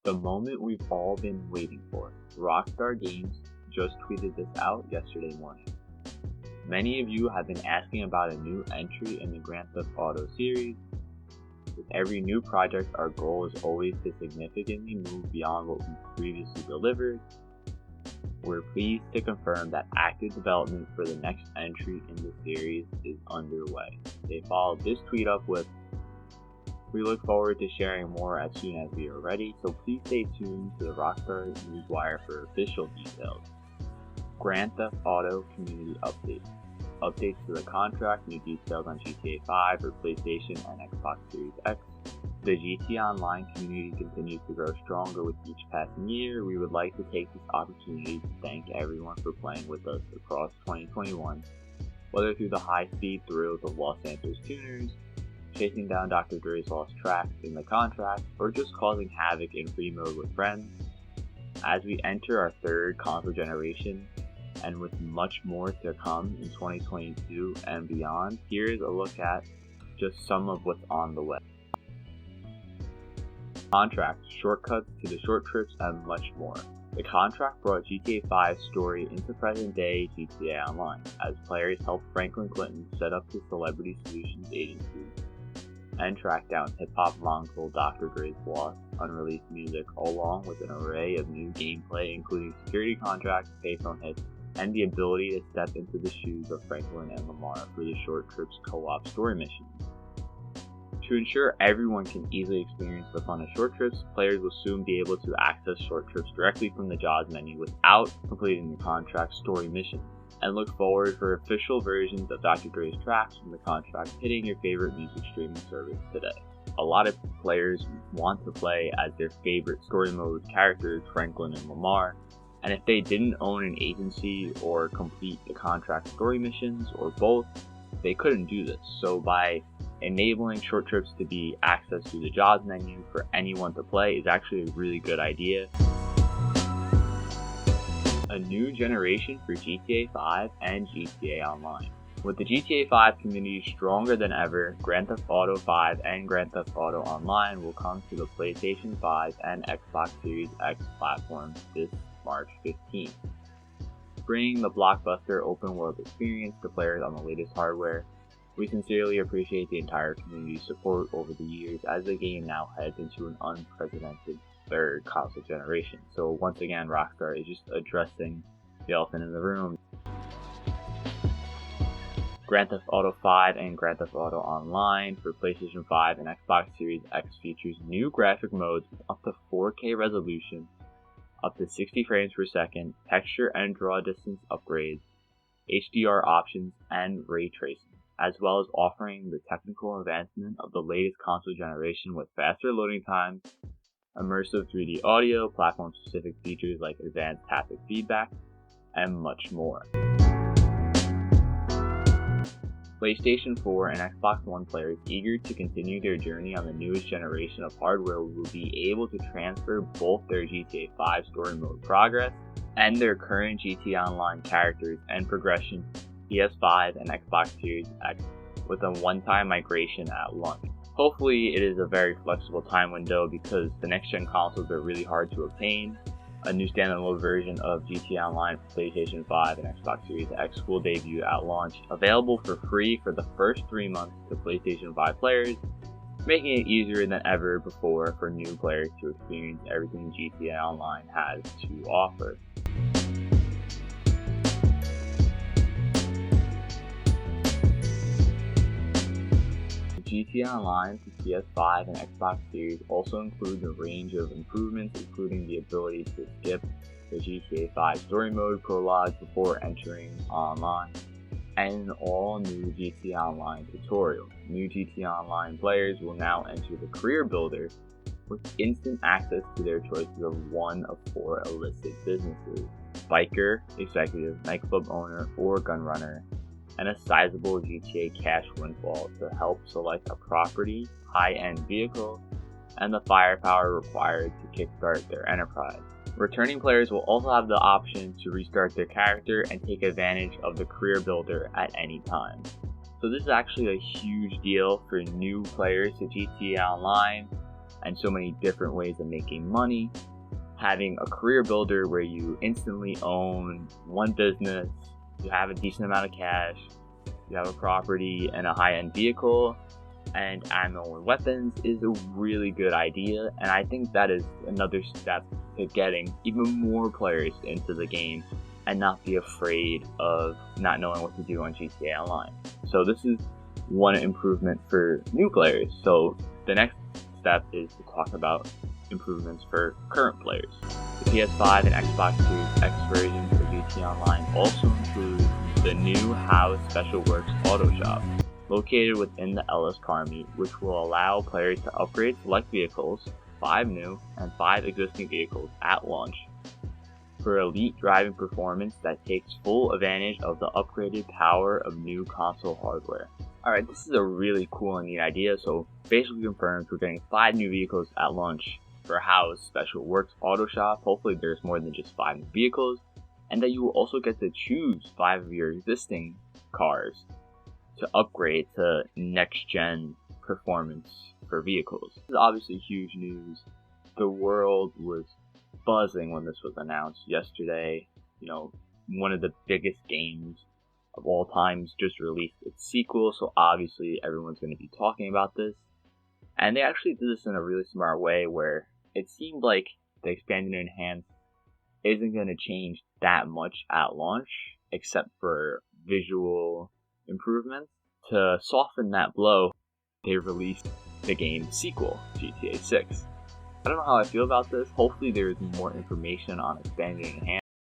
The moment we've all been waiting for. Rockstar Games just tweeted this out yesterday morning. Many of you have been asking about a new entry in the Grand Theft Auto series. With every new project, our goal is always to significantly move beyond what we previously delivered. We're pleased to confirm that active development for the next entry in the series is underway. They followed this tweet up with, "We look forward to sharing more as soon as we are ready, so please stay tuned to the Rockstar Newswire for official details." Grand Theft Auto Community Update. Updates to the contract, new details on GTA 5 for PlayStation and Xbox Series X. The GTA Online community continues to grow stronger with each passing year. We would like to take this opportunity to thank everyone for playing with us across 2021, whether through the high-speed thrills of Los Santos tuners, chasing down Dr. Dre's lost tracks in the contract, or just causing havoc in free mode with friends. As we enter our third console generation, and with much more to come in 2022 and beyond, here's a look at just some of what's on the way. Contract, shortcuts to the short trips, and much more. The contract brought GTA 5's story into present-day GTA Online, as players helped Franklin Clinton set up his Celebrity Solutions agency and track down hip-hop mongrel Dr. Dre's lost, unreleased music, along with an array of new gameplay including security contracts, payphone hits, and the ability to step into the shoes of Franklin and Lamar for the Short Trips co-op story missions. To ensure everyone can easily experience the fun of Short Trips, players will soon be able to access Short Trips directly from the JAWS menu without completing the contract story missions, and look forward for official versions of Dr. Dre's tracks from the contract hitting your favorite music streaming service today. A lot of players want to play as their favorite story mode characters, Franklin and Lamar, and if they didn't own an agency or complete the contract story missions, or both, they couldn't do this. So by enabling Short Trips to be accessed through the JAWS menu for anyone to play is actually a really good idea. A new generation for GTA 5 and GTA Online. With the GTA 5 community stronger than ever, Grand Theft Auto 5 and Grand Theft Auto Online will come to the PlayStation 5 and Xbox Series X platforms this March 15th, bringing the blockbuster open world experience to players on the latest hardware. We sincerely appreciate the entire community's support over the years as the game now heads into an unprecedented third console generation. So once again, Rockstar is just addressing the elephant in the room. Grand Theft Auto 5 and Grand Theft Auto Online for PlayStation 5 and Xbox Series X features new graphic modes with up to 4K resolution, up to 60 frames per second, texture and draw distance upgrades, HDR options, and ray tracing, as well as offering the technical advancement of the latest console generation with faster loading times, immersive 3D audio, platform-specific features like advanced haptic feedback, and much more. PlayStation 4 and Xbox One players eager to continue their journey on the newest generation of hardware will be able to transfer both their GTA 5 story mode progress and their current GTA Online characters and progression to PS5 and Xbox Series X with a one-time migration at launch. Hopefully it is a very flexible time window because the next-gen consoles are really hard to obtain. A new standalone version of GTA Online for PlayStation 5 and Xbox Series X will debut at launch, available for free for the first 3 months to PlayStation 5 players, making it easier than ever before for new players to experience everything GTA Online has to offer. GTA Online for PS5 and Xbox Series also includes a range of improvements, including the ability to skip the GTA 5 story mode prologue before entering online, and an all-new GTA Online tutorial. New GTA Online players will now enter the Career Builder with instant access to their choices of one of 4 illicit businesses: biker, executive, nightclub owner, or gun runner, and a sizable GTA cash windfall to help select a property, high-end vehicle, and the firepower required to kickstart their enterprise. Returning players will also have the option to restart their character and take advantage of the Career Builder at any time. So this is actually a huge deal for new players to GTA Online. and so many different ways of making money. Having a career builder where you instantly own one business, you have a decent amount of cash, you have a property and a high-end vehicle, and ammo and weapons is a really good idea, and I think that is another step to getting even more players into the game and not be afraid of not knowing what to do on GTA Online. So this is one improvement for new players. So the next step is to talk about improvements for current players. The PS5 and Xbox Series X versions for GTA Online also include the new House Special Works Auto Shop, located within the Ellis car meet, which will allow players to upgrade select vehicles, 5 new and 5 existing vehicles at launch, for elite driving performance that takes full advantage of the upgraded power of new console hardware. Alright, this is a really cool and neat idea, so basically confirms we're getting 5 new vehicles at launch for House Special Works Auto Shop. Hopefully there's more than just 5 new vehicles, and that you will also get to choose 5 of your existing cars to upgrade to next-gen performance for vehicles. This is obviously huge news. The world was buzzing when this was announced yesterday. You know, one of the biggest games of all times just released its sequel, so obviously everyone's going to be talking about this. And they actually did this in a really smart way where it seemed like the expanded and enhanced isn't going to change that much at launch, except for visual improvements. To soften that blow, they released the game's sequel, GTA 6. I don't know how I feel about this. Hopefully there's more information on expanded and enhanced.